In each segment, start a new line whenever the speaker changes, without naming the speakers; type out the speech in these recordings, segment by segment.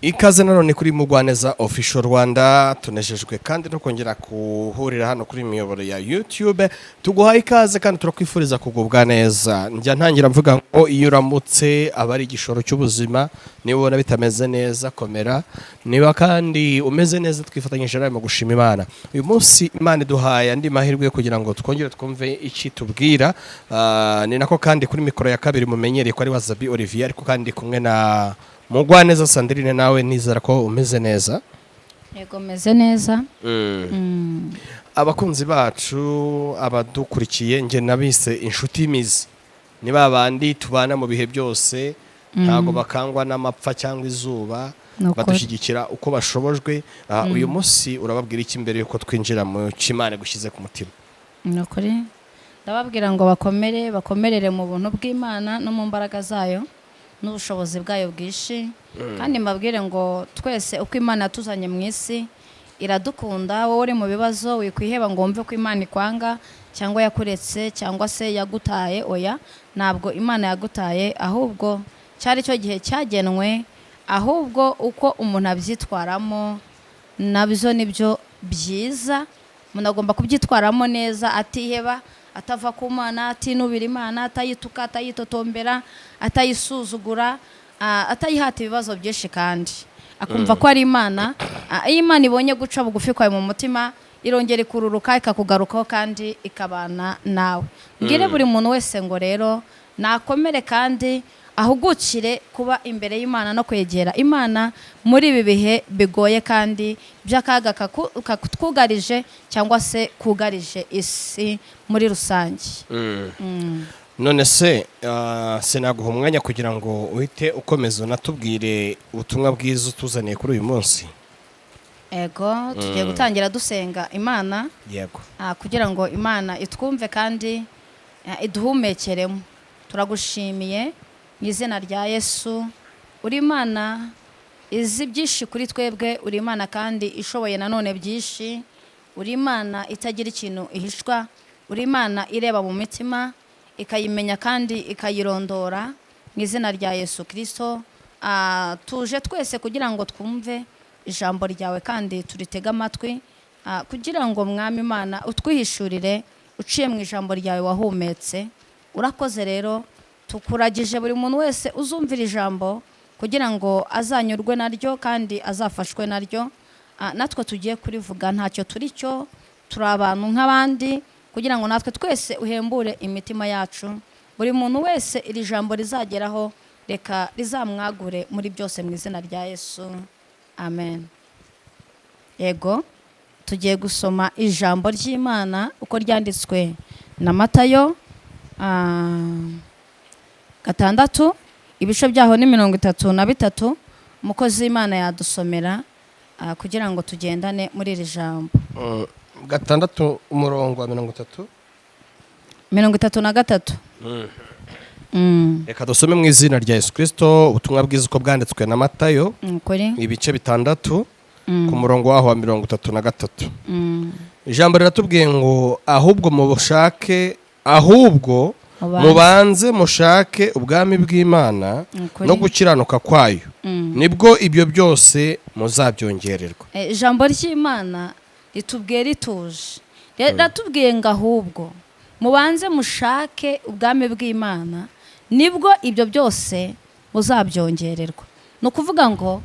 Ikaze nanone kuri Mugwaneza Official Rwanda, tunejejwe kandi no kongera kuhurira hano kuri miyoboro ya YouTube. Tuguhaye ikaze kandi turakwifuriza kugubwa neza. Njya ntangira mvuga ngo iyo uramutse abari igishoro cy'ubuzima, niba ubona bitameze neza komera, niba kandi umeze neza twifatanyije nawe mu gushima Imana. Uyu munsi Imana iduhaye andi mahirwe kugira ngo twongere twumve iki tubwira. Ni nako kandi kuri mikoro ya kabiri mumenyereye ko ari Wazabi Olivier, ariko kandi kumwe na Mugwaneza Sandrine. Nawe nizera ko umeze neza.
Yego meze neza.
Abakunzi bacu abadukurikiye nge nabise inshuti imizi, ni babandi tubana mu bihe byose, ntago bakangwa n'amapfa cyangwa izuba, badushyigikira uko bashobojwe. Uyu munsi urababwira iki mbere yuko twinjira mu Kimana gushyize ku mutima?
Nokuri ndababwira ngo bakomerere mu buntu bw'Imana no mu mbaraga zayo n'ubushobozi bwayo bwishi, kandi mbabwire ngo twese uko Imana yatuzanye mu isi iradukunda. Wowe uri mu bibazo wikwiheba ngo wumve ko Imana ikwanga cyangwa yakuretse cyangwa se yagutaye. Oya, ntabwo Imana yagutaye, ahubwo cyari cyo gihe cyagenwe, ahubwo uko umuntu abyitwaramo nabyo nibyo byiza. Umuntu agomba kubyitwaramo neza, atiheba, atava ku Mana, atinubira Imana, atayituka, atayitotombera, atayisuzugura, atayihata ibibazo byinshi, kandi akumva ko ari Imana. Iyo Imana ibonye guca bugufi kwawe mu mutima, irongera ikururuka ikakugarukaho kandi ikabana nawe. Mbwire buri muntu wese ngo rero nakomere kandi ahugukire kuba imbere y'Imana no kwegera Imana muri ibi bihe bigoye kandi by'akaga kakutwugarije cyangwa se kugarije isi muri rusange.
None se sinaguha umwanya kugira ngo uhite ukomeza unatubwire ubutumwa bwiza utuzaniye kuri uyu munsi?
Ego, tugiye gutangira dusenga Imana.
Yego.
Kugira ngo Imana itwumve kandi iduhumekeremo. Turagushimiye mu izina rya Yesu. Uri Imana izi byinshi kuri twebwe, uri Imana kandi ishoboye nanone byinshi, uri Imana itagira ikintu ihishwa, uri Imana ireba mu mitima ikayimenya kandi ikayirondora. Mu izina rya Yesu Kristo tuje twese kugira ngo twumve ijambo ryawe kandi turitega amatwi, kugira ngo Mwami Imana utwihishurire uciye mu ijambo ryawe wahumetse. Urakoze rero, tukuragije buri muntu wese uzumvira ijambo kugira ngo azanyurwe naryo kandi azafashwe naryo. Natwe tugiye kurivuga ntacyo turi cyo, turi abantu nk'abandi, kugira ngo natwe twese uhembure imitima yacu. Buri muntu wese iri jambo rizageraho, reka rizamwagure muri byose mu izina rya Yesu, amen. Yego, tugiye gusoma ijambo ry'Imana uko ryanditswe na Matayo 6, ibice byaho ni 33. Umukozi w'Imana yadusomera kugira ngo tugendane muri iri jambo.
6 umurongo wa 33.
33.
Reka dusome mu izina rya Yesu Kristo ubutumwa bwiza uko bwanditswe na Matayo, ibice 6 ku murongo waho wa 33. Ijambo riratubwiye ngo ahubwo mubanze mushake ubwami bw'Imana no gukiranuka kwayo, nibwo ibyo byose muzabyongererwa.
Ijambo ry'Imana ritubwiye rituje, riratubwiye ngo ahubwo mubanze mushake ubwami bw'Imana, nibwo ibyo byose muzabyongererwa. Ni ukuvuga ngo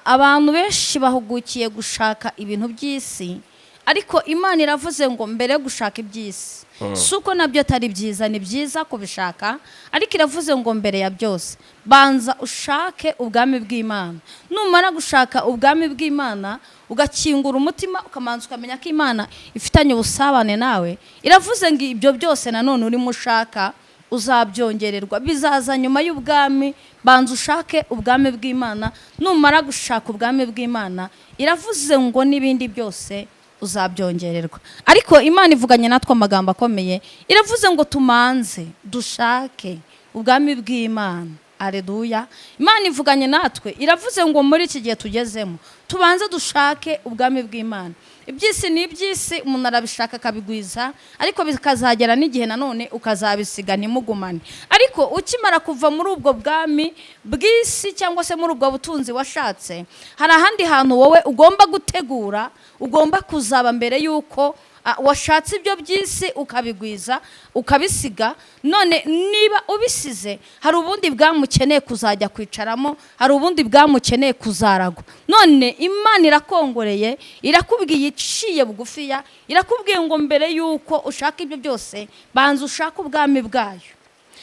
abantu benshi bahugukiye gushaka ibintu by'isi, ariko Imana iravuze ngo mbere gushaka iby'isi, suko nabyo atari byiza, ni byiza kubishaka, ariko iravuze ngo mbere ya byose banza ushake ubwami bw'Imana. Numara gushaka ubwami bw'Imana, ugakingura umutima, ukamanza ukamenya ko Imana ifitanye ubusabane nawe, iravuze ngo ibyo byose nanone urimo ushaka uzabyongererwa. Bizaza nyuma y'ubwami, banza ushake ubwami bw'Imana. Numara gushaka ubwami bw'Imana, iravuze ngo n'ibindi byose uzabyongererwa. Ariko Imana ivuganye natwe amagambo akomeye, iravuze ngo tumanze dushake ubwami bw'Imana. Aleluya. Imana ivuganye natwe, iravuze ngo muri iki gihe tugezemo tubanze dushake ubwami bw'Imana. iby'isi ni iby'isi, umuntu arabishaka akabigwiza, ariko bikazagera n'igihe nanone ukazabisiga ntimugumane. Ariko ukimara kuva muri ubwo bwami bw'isi cyangwa se muri ubwo butunzi washatse, hari ahandi hantu wowe ugomba gutegura, ugomba kuzaba mbere y'uko washatse ibyo by'isi ukabigwiza ukabisiga. None niba ubisize, hari ubundi bwamukeneye kuzajya kwicaramo, hari ubundi bwamukeneye kuzaragwa. None Imana irakongoreye, irakubwiye iciye bugufiya, irakubwiye ngo mbere y'uko ushaka ibyo byose banza ushaka ubwami bwayo.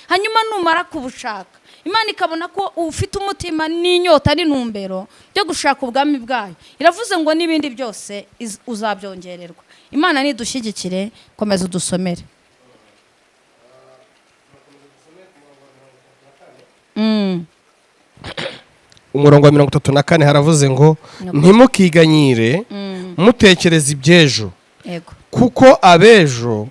Hanyuma numara kubushaka, Imana ikabona ko ufite umutima n'inyota n'intumbero byo gushaka ubwami bwayo, iravuze ngo n'ibindi byose uzabyongererwa. Imana nidushyigikire, komeza udusomere.
Umurongo wa 34 haravuze ngo ntimukiganyire mutekereza iby'ejo, kuko abejo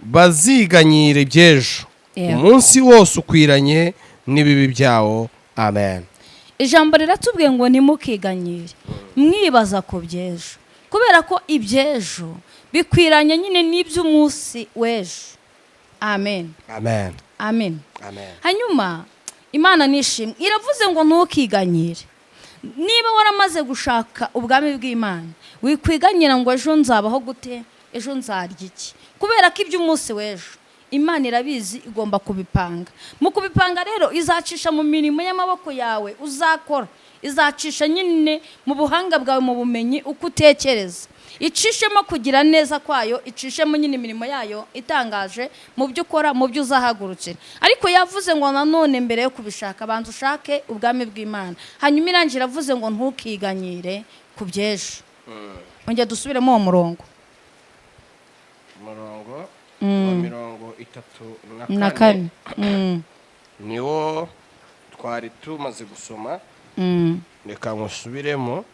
baziganyira iby'ejo, umunsi wose ukwiranye n'ibibi byawo. Amen.
Ijambo riratubwiye ngo ntimukiganyire mwibaza ku by'ejo, kubera ko iby'ejo bikwiranye nyine n'iby'umunsi w'ejo. Amen.
Amen.
Amen.
Amen.
Hanyuma Imana nishimwe, iravuze ngo ntukiganyire. Niba waramaze gushaka ubwami bw'Imana, wikwiganyira ngo ejo nzabaho gute, ejo nzarya iki, kubera ko iby'umunsi w'ejo Imana irabizi, igomba kubipanga. Mu kubipanga rero izacisha mu mirimo y'amaboko yawe uzakora, izacisha nyine mu buhanga bwawe, mu bumenyi, uko utekereza, icishemo kugira neza kwayo, icishemo nyine imirimo yayo itangaje mu byo ukora, mu byo uzahagurukira. Ariko yavuze ngo nanone mbere yo kubishaka banza ushake ubwami bw'Imana. Hanyuma irangira avuze ngo ntukiganyire ku by'ejo. Ongera dusubiremo uwo murongo.
Mirongo 34 niwo twari tumaze gusoma. Reka musubiremo.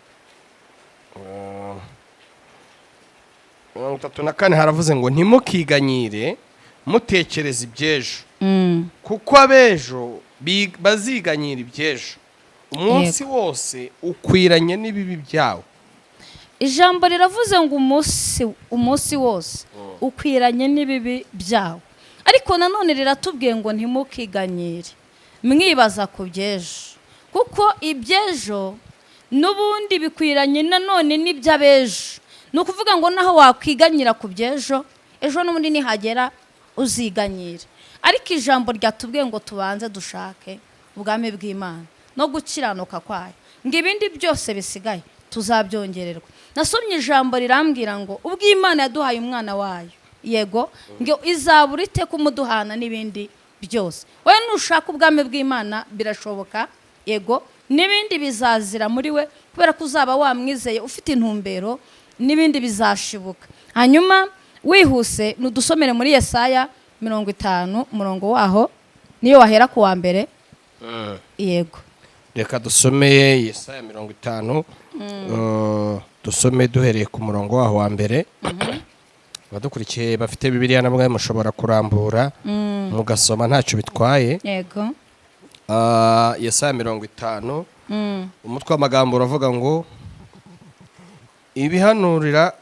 34 haravuze ngo ntimukiganyire mutekereza iby'ejo, kuko abejo baziganyira iby'ejo, umunsi wose ukwiranye n'ibibi byawo.
Ijambo riravuze ngo umunsi wose ukwiranye n'ibibi byawo. Ariko nanone riratubwiye ngo ntimukiganyire mwibaza ku by'ejo, kuko iby'ejo n'ubundi bikwiranye nanone n'iby'abejo. Ni ukuvuga ngo naho wakwiganyira ku by'ejo, ejo n'ubundi nihagera uziganyira. Ariko ijambo ryatubwiye ngo tubanze dushake ubwami bw'Imana no gukiranuka kwayo, ngo ibindi byose bisigaye tuzabyongererwa. Nasomye ijambo rirambwira ngo ubw'Imana yaduhaye umwana wayo, yego, ngo izabura ite kumuduhana n'ibindi byose. Wowe nushaka ubwami bw'Imana birashoboka, yego, n'ibindi bizazira muri we, kubera ko uzaba wamwizeye ufite intumbero, n'ibindi bizashibuka. Hanyuma wihuse nudusomere muri Yesaya 50 umurongo waho, niyo wahera ku wa mbere. Yego,
reka dusomeye Yesaya 50. Dusome duhereye ku murongo waho wa mbere. Abadukurikiye bafite Bibiliya namwe mushobora kurambura mugasoma ntacyo bitwaye.
Yego.
Yesaya 50 umutwe w'amagambo uravuga ngo ibihanura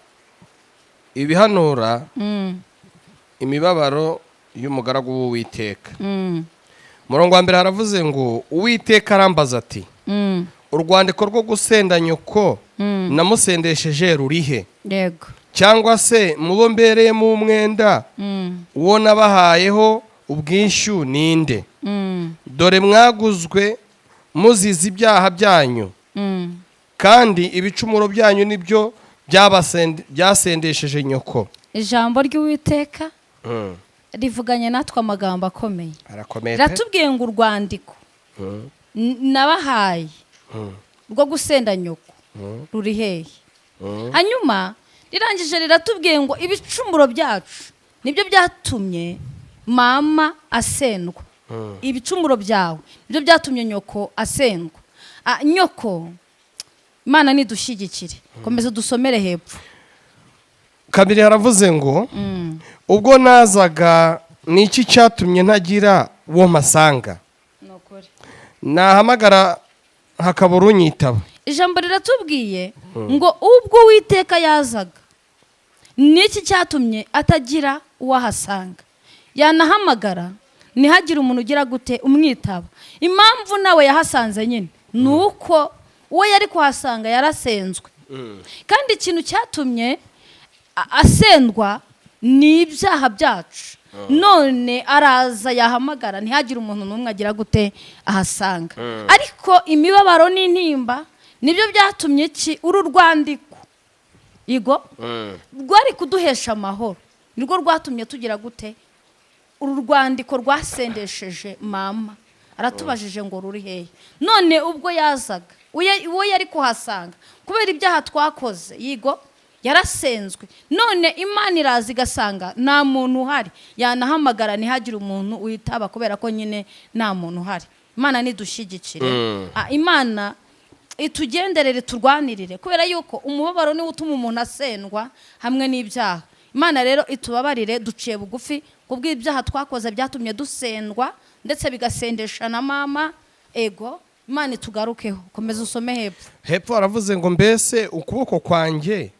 imibabaro y'umugaragu w'Uwiteka. Murongo wa mbere haravuze ngo Uwiteka arambaza ati urwandiko rwo gusenda nyoko namusendesheje rurihe?
Yego.
Cyangwa se mubo mbereyemo umwenda uwo nabahayeho ubwishyu ninde? Dore mwaguzwe muzize ibyaha byanyu, kandi ibicumuro byanyu nibyo byasendesheje nyoko.
Ijambo ry'Uwiteka rivuganye natwe amagambo akomeye. Ratubwiye ngo urwandiko nabahaye rwo gusenda nyoko ruri hehe? Hanyuma rirangije riratubwiye ngo ibicumuro byacu nibyo byatumye mama asendwa. Ibicumuro byawe nibyo byatumye nyoko asendwa. Nyoko, Imana nidushyigikire, komeza dusomere hepfo.
Kabiri haravuze ngo ubwo nazaga niki cyatumye ntagira uwo masanga? Nahamagara hakabura unyitaba.
Ijambo riratubwiye ngo ubwo Uwiteka yazaga niki cyatumye atagira uwahasanga, yanahamagara ntihagire umuntu ugira gute umwitaba. Impamvu nawe yahasanze nyine ni uko uwo yari kuhasanga yarasenzwe, kandi ikintu cyatumye asendwa ni ibyaha byacu. None araza yahamagara ntihagire umuntu n'umwe agira gute ahasanga. Ariko imibabaro n'intimba nibyo byatumye uru rwandiko igo rwari kuduhesha amahoro, nirwo rwatumye tugira gute. Uru rwandiko rwasendesheje mama, aratubajije ngo ruri hehe. None ubwo yazaga uwo yari kuhasanga kubera ibyaha twakoze yigo yarasenzwe. None Imana iraza igasanga nta muntu uhari, yanahamagara ntihagire umuntu witaba kubera ko nyine nta muntu uhari. Imana nidushyigikire, Imana itugenderere turwanirire, kubera yuko umubabaro niwo utuma umuntu asendwa hamwe n'ibyaha. Imana rero itubabarire, duciye bugufi kubw'ibyaha twakoze byatumye dusendwa ndetse bigasendesha na mama. Ego Imana itugarukeho. Komeza usome hepfo.
Hepfo aravuze ngo mbese ukuboko kwanjye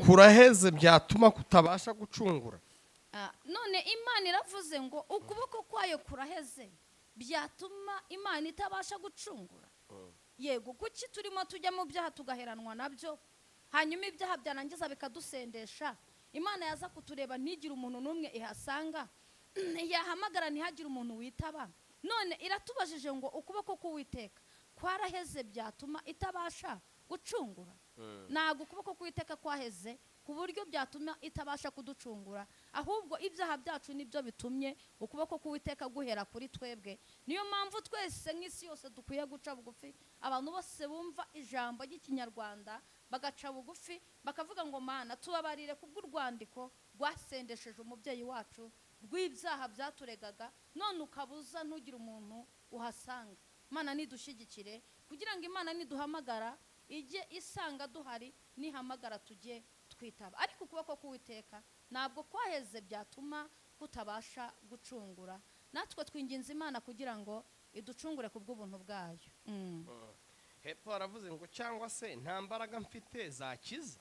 kuraheze byatuma kutabasha gucungura.
None Imana iravuze ngo ukuboko kwayo kuraheze byatuma Imana itabasha gucungura. Yego, kuki turimo tujya mu byaha tugaheranwa nabyo, hanyuma ibyaha byarangiza bikadusendesha. Imana yaza kutureba ntigire umuntu n'umwe ihasanga, yahamagara ntihagire umuntu witaba. None iratubajije ngo ukuboko k'Uwiteka kwaraheze byatuma itabasha gucungura. Ntabwo ukuboko k'Uwiteka kwaheze ku buryo byatuma itabasha kuducungura, ahubwo ibyaha byacu nibyo bitumye ukuboko k'Uwiteka guhera kuri twebwe. Niyo mpamvu twese nk'isi yose dukwiye guca bugufi, abantu bose bumva ijambo ry'Ikinyarwanda bagaca bugufi bakavuga ngo Mana tubabarire kubw'urwandiko rwasendesheje umubyeyi wacu rw'ibyaha byaturegaga, none ukabuza ntugire umuntu uhasanga. Mana nidushyigikire kugira ngo Imana niduhamagara ijye isanga duhari, nihamagara tujye twitaba. Ariko ukuboko k'Uwiteka ntabwo kwaheze byatuma kutabasha gucungura. Natwe twinginze Imana kugira ngo iducungure kubw'ubuntu bwayo.
Hepfo aravuze ngo cyangwa se nta mbaraga mfite zakiza.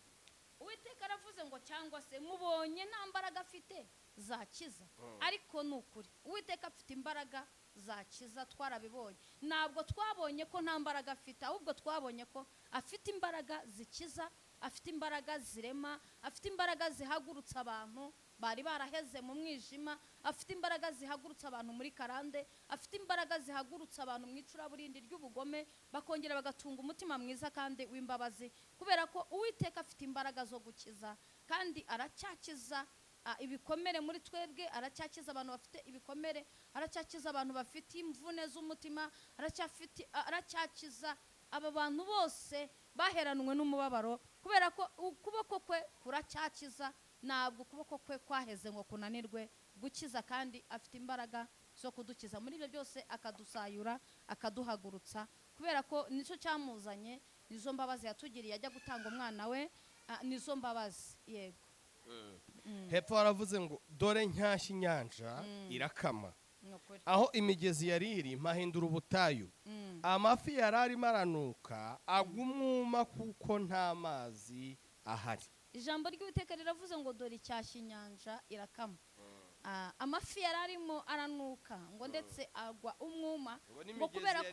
Uwiteka aravuze ngo cyangwa se mubonye nta mbaraga afite zakiza. Ariko ni ukuri Uwiteka afite imbaraga zakiza, twarabibonye. Ntabwo twabonye ko nta mbaraga afite, ahubwo twabonye ko afite imbaraga zikiza, afite imbaraga zirema, afite imbaraga zihagurutsa abantu bari baraheze mu mwijima, afite imbaraga zihagurutsa abantu muri karande, afite imbaraga zihagurutsa abantu mu icuraburindi ry'ubugome bakongera bagatunga umutima mwiza kandi w'imbabazi, kubera ko Uwiteka afite imbaraga zo gukiza kandi aracyakiza ibikomere muri twebwe, aracyakiza abantu bafite ibikomere, aracyakiza abantu bafite imvune z'umutima, aracyakiza aba bantu bose baheranwe n'umubabaro, kubera ko ukuboko kwe kuracyakiza. Ntabwo ukuboko kwe kwaheze ngo kunanirwe gukiza, kandi afite imbaraga zo kudukiza muri ibyo byose, akadusayura akaduhagurutsa, kubera ko nicyo cyamuzanye, nizo mbabazi yatugiriye ajya gutanga umwana we, nizo mbabazi. Yego.
Hepfo aravuze ngo dore ncyashya inyanja irakama, aho imigezi yari iri mpahindura ubutayu, amafi yari arimo aranuka agwa umwuma kuko nta mazi ahari.
Ijambo ry'Uwiteka riravuze ngo dore icyashya inyanja irakama, amafi yari arimo aranuka ngo ndetse agwa umwuma, ngo kubera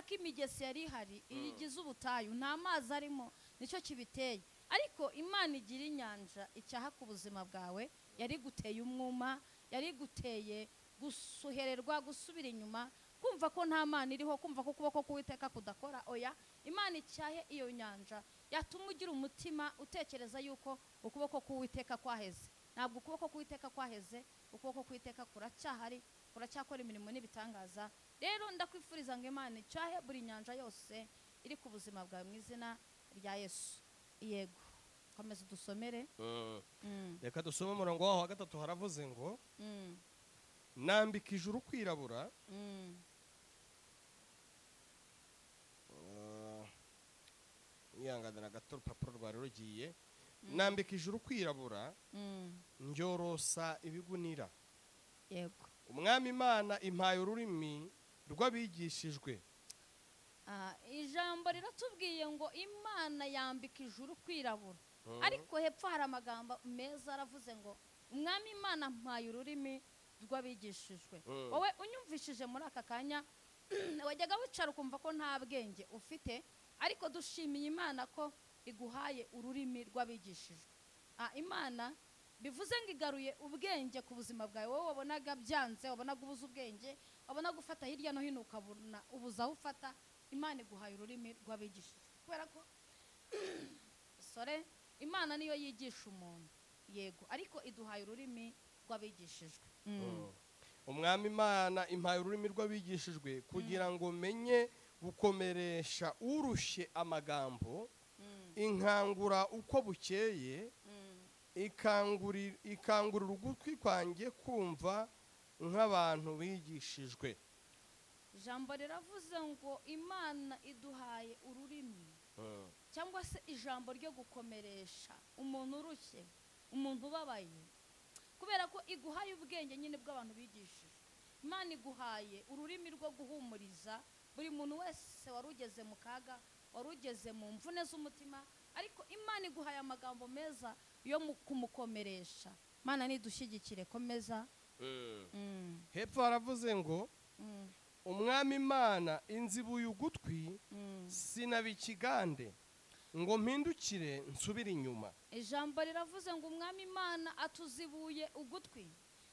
ko imigezi yari ihari igize ubutayu, nta mazi arimo, nicyo kibiteye. Ariko Imana igira inyanja icyaha ku buzima bwawe, yari guteye umwuma, yari guteye gusuhererwa, gusubira inyuma, kumva ko nta Mana iriho, kumva ko ukuboko k'Uwiteka kudakora. Oya, Imana icyahe iyo nyanja yatuma ugira umutima utekereza yuko ukuboko k'Uwiteka kwaheze. Ntabwo ukuboko k'Uwiteka kwaheze, ukuboko k'Uwiteka kuracyahari, kuracyakora imirimo n'ibitangaza. Rero ndakwifuriza ngo Imana icyahe buri nyanja yose iri ku buzima bwawe mu izina rya Yesu. Yego, komeza dusomere.
Reka dusome umurongo waho wa gatatu. Haravuze ngo nambika ijuru kwirabura, yangana gato urupapuro rwari rugiye. Nambika ijuru kwirabura, njyorosa ibigunira.
Yego.
Umwami Imana impaye ururimi rw'abigishijwe.
Ijambo riratubwiye ngo Imana yambika ijuru kwirabura. ariko hepfo hari amagambo meza aravuze ngo umwami imana mpaye ururimi rw'abigishijwe. wowe unyumvishije muri aka kanya wajyaga wicara ukumva ko nta bwenge ufite, ariko dushimiye imana ko iguhaye ururimi rw'abigishijwe. Imana bivuze ngo igaruye ubwenge ku buzima bwawe. wowe wabonaga byanze, wabonaga ubuze ubwenge, wabonaga ufata hirya no hino ukabona ubuze aho ufata, imana iguhaye ururimi rw'abigishijwe. kubera ko imana niyo yigisha umuntu, yego, ariko iduhaye ururimi rw'abigishijwe.
umwami imana impaye ururimi rw'abigishijwe kugira ngo menye gukomeresha urushye amagambo, inkangura uko bukeye, ikangurira ugutwi kwanjye kumva nk'abantu bigishijwe.
ijambo riravuze ngo imana iduhaye ururimi cyangwa se ijambo ryo gukomeresha umuntu urushye, umuntu ubabaye, kubera ko iguhaye ubwenge nyine bw'abantu bigishije. imana iguhaye ururimi rwo guhumuriza buri muntu wese wari ugeze mu kaga, wari ugeze mu mvune z'umutima, ariko imana iguhaye amagambo meza yo kumukomeresha. imana nidushyigikire, komeza.
hepfo haravuze ngo umwami imana inzibuye ugutwi, sinaba ikigande ngo mpindukire nsubire inyuma.
ijambo riravuze ngo umwami imana atuzibuye ugutwi,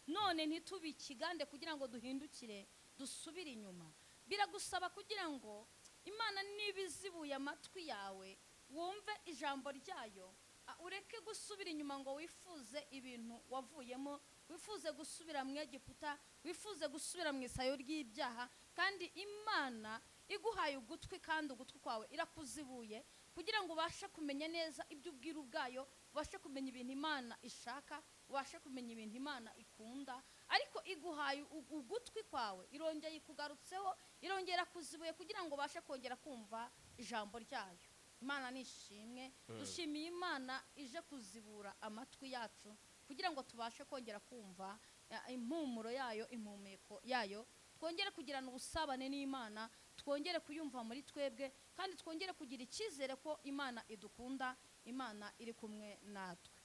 none ntitube ikigande kugira ngo duhindukire dusubire inyuma. biragusaba kugira ngo imana niba izibuye amatwi yawe wumve ijambo ryayo, ureke gusubira inyuma ngo wifuze ibintu wavuyemo, wifuze gusubira mu Egiputa, wifuze gusubira mu isayo ry'ibyaha. kandi imana iguhaye ugutwi, kandi ugutwi kwawe irakuzibuye kugira ngo ubashe kumenya neza ibyo ubwiru bwayo, ubashe kumenya ibintu imana ishaka, ubashe kumenya ibintu imana ikunda. ariko iguhaye ugutwi kwawe, irongera ikugarutseho, irongera kuzibuye kugira ngo ubashe kongera kumva ijambo ryayo. imana nishimwe. dushimiye imana ije kuzibura amatwi yacu kugira ngo tubashe kongera kumva impumuro yayo, impumeko yayo, twongere kugirana ubusabane n'imana, twongere kuyumva muri twebwe, kandi twongere kugira icyizere ko imana idukunda, imana iri kumwe natwe.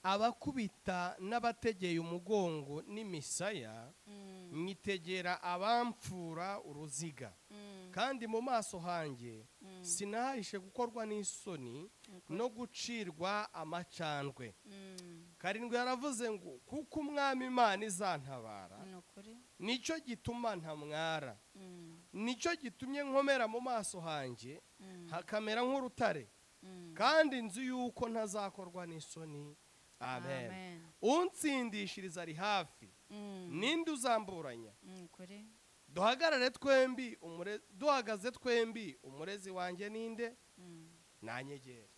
abakubita n'abategeye umugongo n'imisaya, mwitegera abampfura uruziga, kandi mu maso hanjye sinahahishe gukorwa n'isoni no gucirwa amacandwe. karindwi yaravuze ngo kuko umwami imana izantabara, nicyo gituma ntamwara, nicyo gitumye nkomera mu maso hanjye hakamera nk'urutare, kandi nzi yuko ntazakorwa n'isoni. amen. unsindishiriza ari hafi, ninde uzamburanya? duhagaze twembi, umurezi wanjye ninde? nanyegere.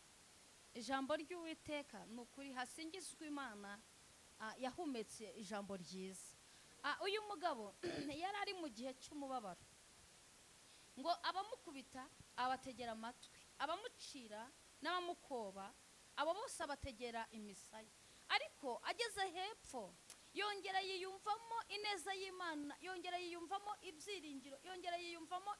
ijambo ry'uwiteka ni ukuri, hasingizwe imana yahumetse ijambo ryiza. uyu mugabo yari ari mu gihe cy'umubabaro, ngo abamukubita abategera amatwi, abamucira n'abamukoba, abo bose abategera imisaya. ariko ageze hepfo yongera yiyumvamo ineza y'imana, yongera yiyumvamo ibyiringiro, yongera yiyumvamo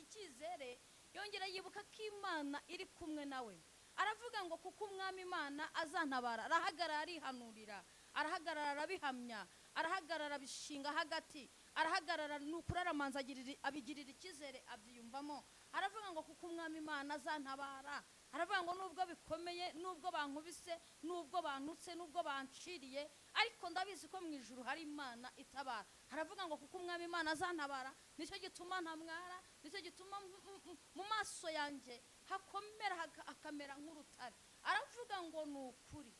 icyizere, yongera yibuka ko imana iri kumwe nawe. aravuga ngo kuko umwami imana azantabara. arahagarara arihanurira, arahagarara arabihamya, arahagarara abishinga hagati, arahagarara nukuri aramanza abigirira icyizere, abyiyumvamo. aravuga ngo kuko umwami imana azantabara. aravuga ngo nubwo bikomeye, nubwo bankubise, nubwo bantutse, nubwo banciriye, ariko ndabizi ko mu ijuru hari imana itabara. aravuga ngo kuko umwami imana azantabara, nicyo gituma ntamwara, nicyo gituma mu maso yanjye hakomera hakamera nk'urutare. aravuga ngo ni ukuri.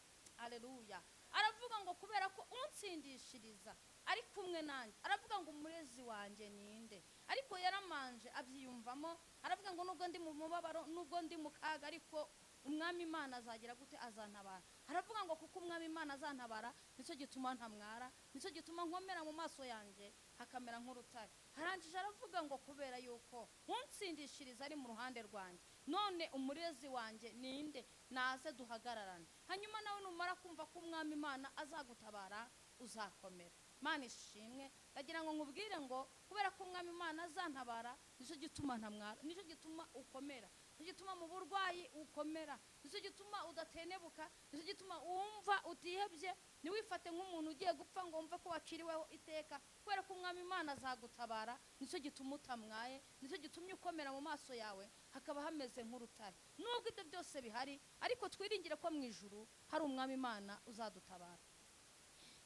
aleluya. aravuga ngo kubera ko unsindishiriza ari kumwe nanjye, aravuga ngo umurezi wanjye ninde? ariko yaramanje abyiyumvamo, aravuga ngo nubwo ndi mu mubabaro, nubwo ndi mu kaga, ariko umwami imana azagira gute? azantabara. aravuga ngo kuko umwami imana azantabara, nicyo gituma ntamwara, nicyo gituma nkomera mu maso yanjye hakamera nk'urutare. harangije aravuga ngo kubera yuko unsindishiriza ari mu ruhande rwanjye, none umurezi wanjye ninde? naze duhagararane. hanyuma nawe numara kumva ko umwami imana azagutabara, uzakomera. Mana ishimwe. ndagira ngo nkubwire ngo kubera ko umwami imana azantabara, nicyo gituma ntamwara, nicyo gituma ukomera. nicyo gituma mu burwayi ukomera, nicyo gituma udatenebuka, nicyo gituma wumva utihebye, ntiwifate nk'umuntu ugiye gupfa ngo wumve ko waciriweho iteka, kubera ko umwami Imana azagutabara. Nicyo gituma utamwaye, nicyo gitumye ukomera mu maso yawe hakaba hameze nk'urutare. Nubwo ibyo byose bihari, ariko twiringire ko mu ijuru hari umwami Imana uzadutabara.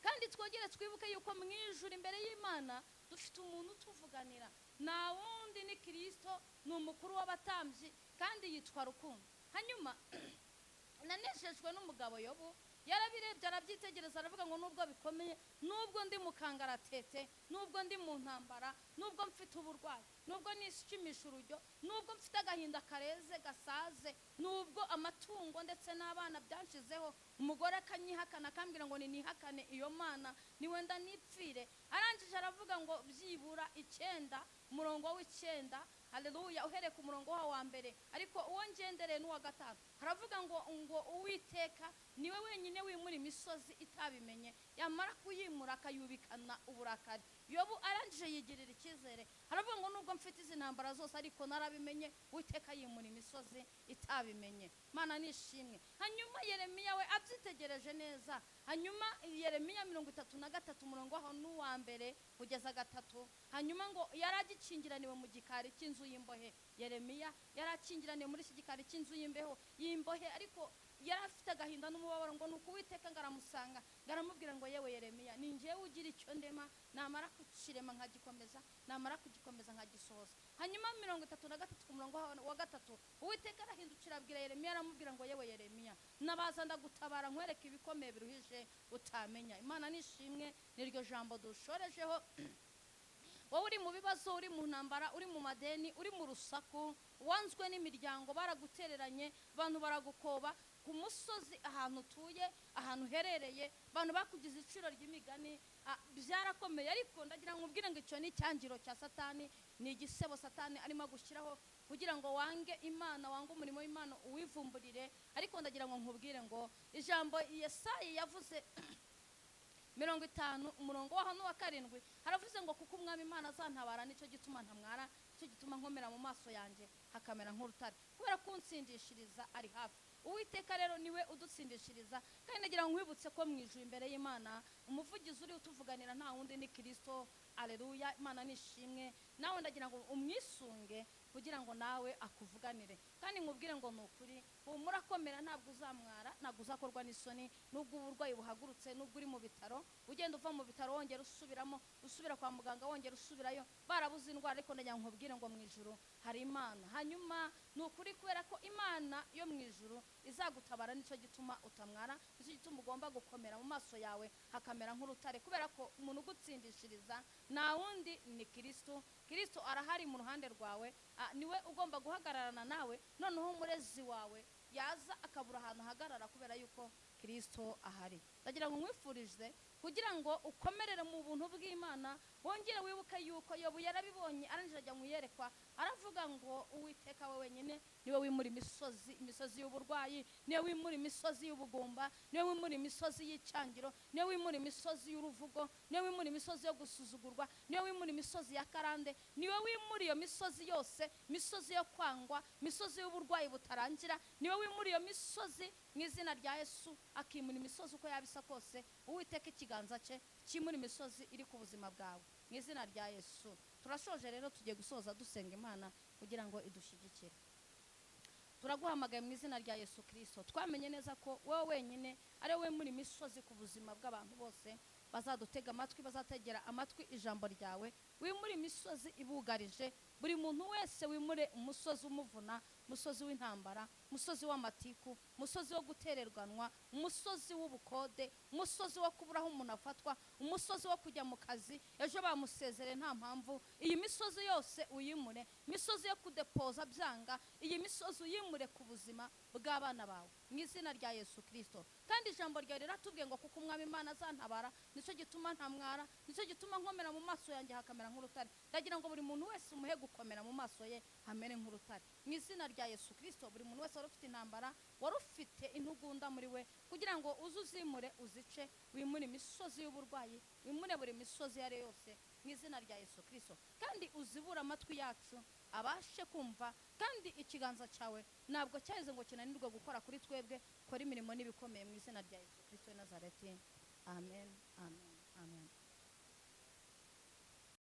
Kandi twongere twibuke yuko mu ijuru imbere y'Imana dufite umuntu utuvuganira, nta wundi ni Kristo, ni umukuru w'abatambyi kandi yitwa Rukundo. Hanyuma nanejejwe n'umugabo Yobu, yarabirebye arabyitegereza aravuga ngo nubwo bikomeye, nubwo ndi mu kangaratete, nubwo ndi mu ntambara, nubwo mfite uburwayi, nubwo nishimisha urujyo, nubwo mfite agahinda kareze gasaze, nubwo amatungo ndetse n'abana byanshizeho, umugore akanyihakana akambwira ngo ninihakane iyo Mana ni wenda nipfire. Arangije aravuga ngo byibura 9 umurongo w'9, haleluya, uhereye ku murongo wa mbere, ariko uwo ngendereye n'uwa 5 haravuga ngo Uwiteka niwe wenyine wimura imisozi itabimenye, yamara kuyimura akayubikana uburakari. Yobu arangije yigirira icyizere, haravuga ngo nubwo mfite izi ntambara zose ariko narabimenye, Uwiteka yimura imisozi itabimenye. Mana nishimwe. Hanyuma Yeremiya we abyitegereje neza, hanyuma Yeremiya 33 umurongo wa n'uwa mbere kugeza 3, hanyuma ngo yaragikingiraniwe mu gikari cy'inzu y'imbohe. Yeremiya yarakingiraniwe muri iki gikari cy'inzu y'imbohe, ariko yarafite agahinda n'umubabaro ngo nuko Uwiteka ngaramusanga, ngaramubwira ngo yewe Yeremiya, ni njyewe ugira icyo ndema, namara kukirema nkagikomeza, namara kugikomeza nkagisohoza. Hanyuma 33 ku murongo wa 3 Uwiteka arahindukira abwira Yeremiya aramubwira ngo yewe Yeremiya, nabaza ndagutabara nkwereka ibikomeye biruhije utamenya. Imana nishimwe, niryo jambo dushorejeho. Wowe uri mu bibazo, uri mu ntambara, uri mu madeni, uri mu rusaku, wanzwe n'imiryango, baragutereranye, abantu baragukoba ku musozi ahantu utuye, ahantu herereye, abantu bakugize iciro ry'imigani, byarakomeye. Ariko ndagira ngo ubwire ngo icyo ni cyangiro cya Satani, ni igisebo Satani arimo gushyiraho kugira ngo wange Imana, wange umurimo w'Imana uwivumburire. Ariko ndagira ngo nkubwire ngo ijambo Yesaya yavuze 50 umurongo wa 7 haravuze ngo kuko umwami Imana azantabara, nicyo gituma ntamwara, nicyo gituma nkomera mu maso yanjye hakamera nk'urutare, kubera kunsindishiriza ari hafi. Uwiteka rero niwe udutsindishiriza, kandi nagira ngo nkwibutse ko mu ijuru imbere y'Imana umuvugizi uri utuvuganira nta wundi ni Kristo. Aleluya, Imana nishimwe. Nawe ndagira ngo umwisunge kugira ngo nawe akuvuganire, kandi nkubwire ngo nukuri humura komera, ntabwo uzamwara, ntabwo uzakorwa n'isoni. Nubwo uburwayi buhagurutse, nubwo uri mu bitaro, ugenda uva mu bitaro wongera usubiramo, usubira kwa muganga wongera usubirayo, barabuze indwara, ariko ndagira ngo nkubwire ngo mu ijuru hari Imana. Hanyuma nukuri kubera ko Imana yo mu ijuru izagutabara, nicyo gituma utamwara, nicyo gituma ugomba gukomera mu maso yawe hakamera nk'urutare, kubera ko umuntu ugutsindishiriza nta wundi ni Kristo. Kristo arahari mu ruhande rwawe, niwe ugomba guhagararana nawe, noneho umurezi wawe yaza akabura ahantu ahagarara kubera yuko Kristo ahari. Ndagira ngo nkwifurize kugira ngo ukomerere mu buntu bw'Imana, wongere wibuke yuko Yobu yarabibonye, arangije ajya muyerekwa, aravuga ngo Uwiteka we wenyine niwe wimura imisozi y'uburwayi, niwe wimura imisozi y'ubugumba, niwe wimura imisozi y'icyangiro, niwe wimura imisozi y'uruvugo, niwe wimura imisozi yo gusuzugurwa, niwe wimura imisozi ya karande, niwe wimura iyo misozi yose, imisozi yo kwangwa, imisozi y'uburwayi butarangira, niwe wimura iyo misozi mu izina rya Yesu, akimura imisozi uko yabisa kose. Uwiteka ikiganza cye kimura imisozi iri ku buzima bwawe mu izina rya Yesu. Turashoje rero, tugiye gusoza dusenga Imana kugira ngo idushyigikire. Turaguhamagaye mu izina rya Yesu Kristo. Twamenye neza ko wowe wenyine ari wowe muri imisozi ku buzima bw'abantu bose bazadutega amatwi, bazategera amatwi ijambo ryawe. Wimure imisozi ibugarije, buri muntu wese wimure umusozi umuvuna, umusozi w'intambara, umusozi w'amatiku, umusozi wo gutererwanwa, umusozi w'ubukode, umusozi wo kuburaho umuntu afatwa, umusozi wo kujya mu kazi ejo bamusezere nta mpamvu. Iyi misozi yose uyimure, imisozi yo kudepoza byanga, iyi misozi uyimure ku buzima bw'abana bawe mu izina rya Yesu Kristo. Kandi ijambo ryawe riratubwiye ngo kuko umwami Imana azantabara, nicyo gituma ntamwara, nicyo gituma nkomera mu maso yanjye hakamera nk'urutare. Ndagira ngo buri muntu wese umuhe gukomera mu maso ye hamere nk'urutare mu izina rya Yesu Kristo. Buri muntu wese wari ufite intambara, wari ufite intugunda muri we, kugira ngo uzuzimure uzice, wimure imisozi y'uburwayi, wimure buri misozi yari yose mu izina rya Yesu Kristo, kandi uzibura amatwi yacu abashe kumva, kandi ikiganza cyawe ntabwo cyaheze ngo kinanirwe gukora kuri twebwe, kora imirimo n'ibikomeye mu izina rya Yesu Kristo w'i Nazareti. Amen, amen, amen.